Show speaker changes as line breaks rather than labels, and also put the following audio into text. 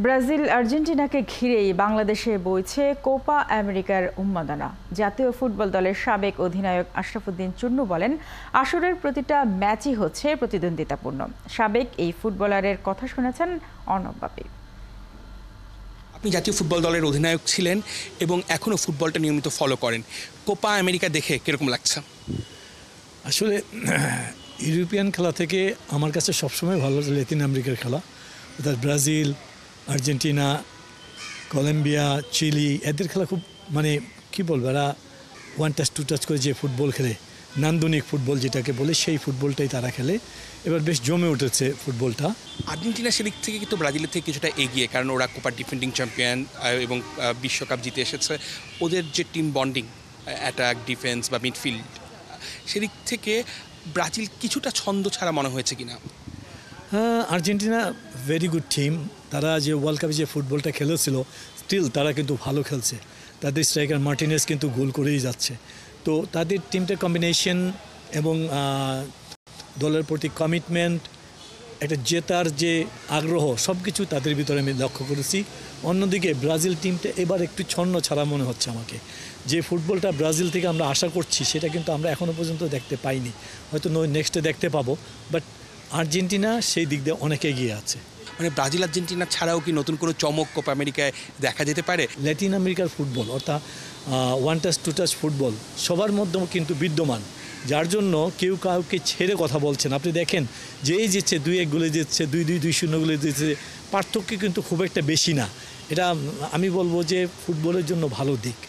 Brazil আর্জেন্টিনাকে ঘিরেই বাংলাদেশে বইছে কোপা আমেরিকার উন্মাদনা। জাতীয় ফুটবল দলের সাবেক অধিনায়ক আশরাফুদ্দিন চুন্নু বলেন, আসরের প্রতিটা ম্যাচই হচ্ছে প্রতিদ্বন্দ্বিতাপূর্ণ। সাবেক এই ফুটবলারের কথা শুনেছেন অর্ণব বাপি।
আপনি জাতীয় ফুটবল দলের অধিনায়ক ছিলেন এবং এখনও ফুটবলটা নিয়মিত ফলো করেন। কোপা আমেরিকা দেখে কীরকম লাগছে?
আসলে ইউরোপিয়ান খেলা থেকে আমার কাছে সবসময় ভালো লাগে ল্যাটিন আমেরিকার খেলা, অর্থাৎ ব্রাজিল, আর্জেন্টিনা, কলম্বিয়া, চিলি, এদের খেলা খুব কি বলবো, এরা ওয়ান টাচ টু টাচ করে যে ফুটবল খেলে, নান্দনিক ফুটবল যেটাকে বলে, সেই ফুটবলটাই তারা খেলে। এবার বেশ জমে উঠেছে ফুটবলটা।
আর্জেন্টিনা সেদিক থেকে কিন্তু ব্রাজিলের থেকে কিছুটা এগিয়ে, কারণ ওরা কোপার ডিফেন্ডিং চ্যাম্পিয়ন এবং বিশ্বকাপ জিতে এসেছে। ওদের যে টিম বন্ডিং, অ্যাটাক, ডিফেন্স বা মিডফিল্ড, সেদিক থেকে ব্রাজিল কিছুটা ছন্দ ছাড়া মনে হয়েছে কিনা?
হ্যাঁ, আর্জেন্টিনা ভেরি গুড টিম। তারা যে ওয়ার্ল্ড কাপে যে ফুটবলটা খেলেছিল, স্টিল তারা কিন্তু ভালো খেলছে। তাদের স্ট্রাইকার মার্টিনেস কিন্তু গোল করেই যাচ্ছে। তো তাদের টিমটার কম্বিনেশন এবং দলের প্রতি কমিটমেন্ট, একটা জেতার যে আগ্রহ, সব কিছু তাদের ভিতরে আমি লক্ষ্য করেছি। অন্যদিকে ব্রাজিল টিমটা এবার একটু ছন্ন ছাড়া মনে হচ্ছে আমাকে। যে ফুটবলটা ব্রাজিল থেকে আমরা আশা করছি, সেটা কিন্তু আমরা এখনও পর্যন্ত দেখতে পাইনি। হয়তো নেক্সটে দেখতে পাবো, বাট আর্জেন্টিনা সেই দিক দিয়ে অনেক এগিয়ে আছে।
ব্রাজিল আর্জেন্টিনা ছাড়াও কি নতুন কোনো চমক কোপা আমেরিকায় দেখা যেতে পারে?
ল্যাটিন আমেরিকার ফুটবল, অর্থাৎ one touch to touch football সবার মধ্যে কিন্তু বিদ্যমান, যার জন্য কেউ কাউকে ছেড়ে কথা বলছেন। আপনি দেখেন যে এই জিতছে 2-1 গোলে জিতছে, 2-2, 2-0 গোলে জিতছে, পার্থক্য কিন্তু খুব একটা বেশি না। এটা আমি বলবো যে ফুটবলের জন্য ভালো দিক।